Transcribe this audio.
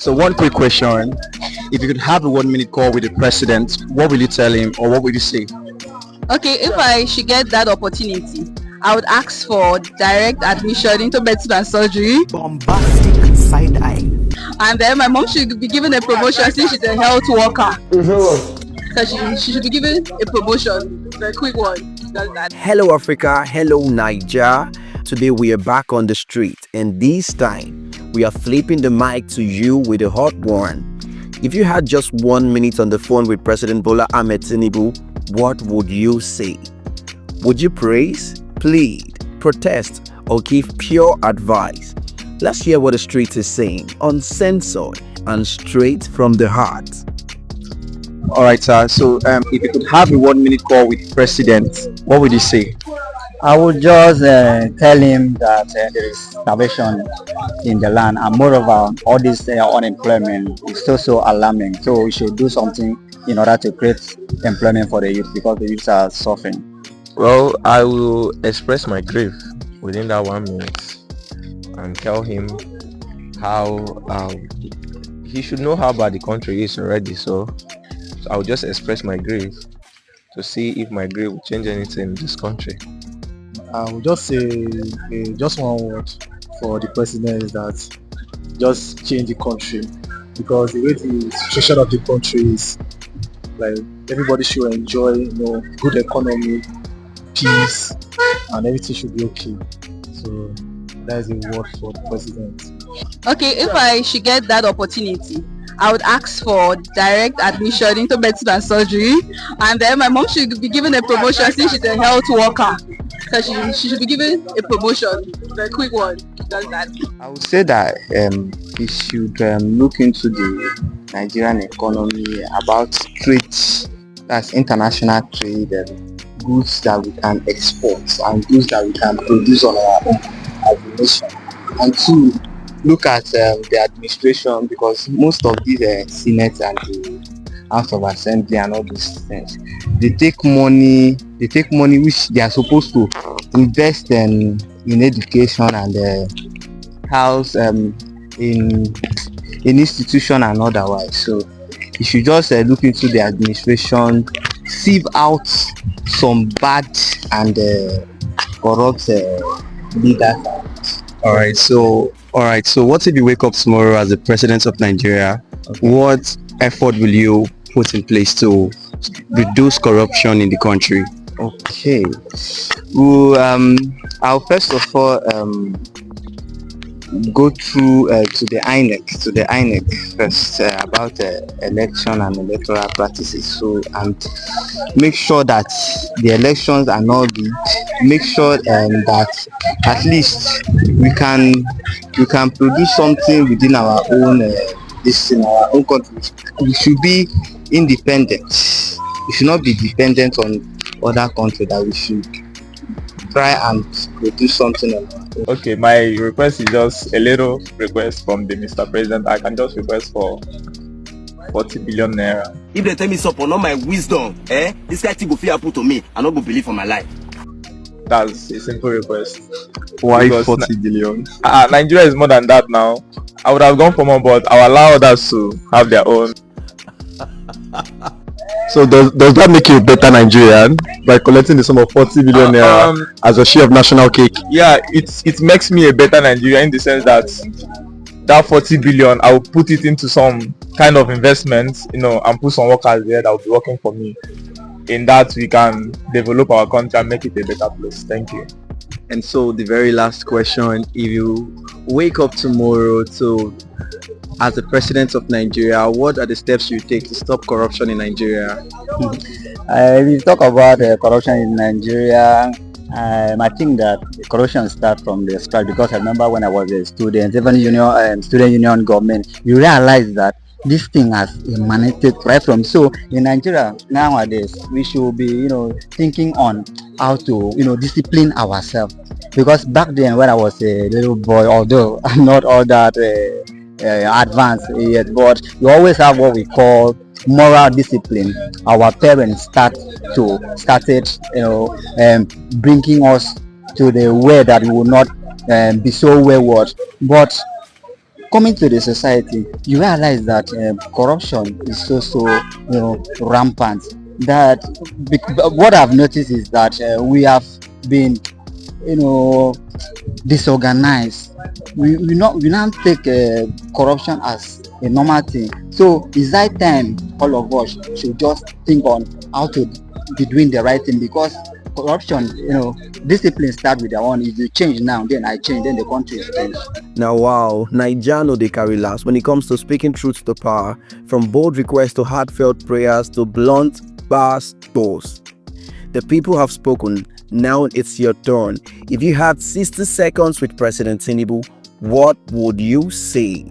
So one quick question. If you could have a 1 minute call with the president, what will you tell him or what will you say? Okay, if I should get that opportunity, I would ask for direct admission into medicine and surgery. Bombastic side eye. And then my mom should be given a promotion since she's a health worker. So she should be given a promotion, a quick one. That's that. Hello Africa, hello Niger. Today we are back on the street, and this time we are flipping the mic to you with a hot one. If you had just 1 minute on the phone with President Bola Ahmed Tinubu, what would you say? Would you praise, plead, protest, or give pure advice? Let's hear what the street is saying, uncensored and straight from the heart. All right, sir. So if you could have a 1 minute call with the president, what would you say? I would just tell him that there is starvation in the land, and moreover, all this unemployment is so alarming. So we should do something in order to create employment for the youth, because the youths are suffering. Well, I will express my grief within that 1 minute and tell him how he should know how bad the country is already. So I will just express my grief to see if my grief will change anything in this country. I would just say just one word for the president is that just change the country, because the way the situation of the country is, like, everybody should enjoy, good economy, peace, and everything should be okay. So that is a word for the president. Okay, if I should get that opportunity, I would ask for direct admission into medicine and surgery. And then my mom should be given a promotion since she's a health worker. So she should be given a promotion, a quick one. That's that. I would say that he should look into the Nigerian economy about trade, that's international trade, goods that we can export and goods that we can produce on our own as a nation. And two, look at the administration, because most of these Senate and the House of Assembly and all these things, they take money which they are supposed to invest in education and house in institution and otherwise. So you should just look into the administration, sieve out some bad and corrupt leaders. All right. So what if you wake up tomorrow as the president of Nigeria? Okay. What effort will you put in place to reduce corruption in the country? Okay. Well, I'll first of all go through to the INEC first about election and electoral practices. So, and make sure that the elections are not rigged. Make sure that at least we can produce something within our own in our own country. We should be independent. We should not be dependent on other countries. That we should try and produce something on our own. Okay, my request is just a little request from the Mr. President. I can just request for 40 billion naira. If they tell me so for not my wisdom, this guy thing go fear put to me, I not go believe for my life. That's a simple request. Why 40 billion? Nigeria is more than that now. I would have gone for more, but I will allow others to have their own. So does that make you a better Nigerian by collecting the sum of 40 billion naira as a share of national cake? Yeah, it makes me a better Nigerian in the sense that 40 billion, I will put it into some kind of investment, and put some workers there that will be working for me. In that we can develop our country and make it a better place. Thank you. And so the very last question: if you wake up tomorrow as the president of Nigeria, what are the steps you take to stop corruption in Nigeria? If you talk about corruption in Nigeria, I think that corruption starts from the start, because I remember when I was a student, even student union government, you realize that this thing has emanated right from. So in Nigeria nowadays, we should be thinking on how to discipline ourselves, because back then when I was a little boy, although I'm not all that advanced yet, but you always have what we call moral discipline. Our parents started bringing us to the way that we will not be so wayward. But coming to the society, you realize that corruption is so rampant. That what I've noticed is that we have been you know disorganized. We not take corruption as a normal thing. So it's that time all of us should just think on how to be doing the right thing, because corruption, discipline start with their own. If you change now, then I change, then the country is changed. Now, wow, Naija no dey carry last when it comes to speaking truth to power, from bold requests to heartfelt prayers to blunt bars doors. The people have spoken. Now it's your turn. If you had 60 seconds with President Tinubu, what would you say?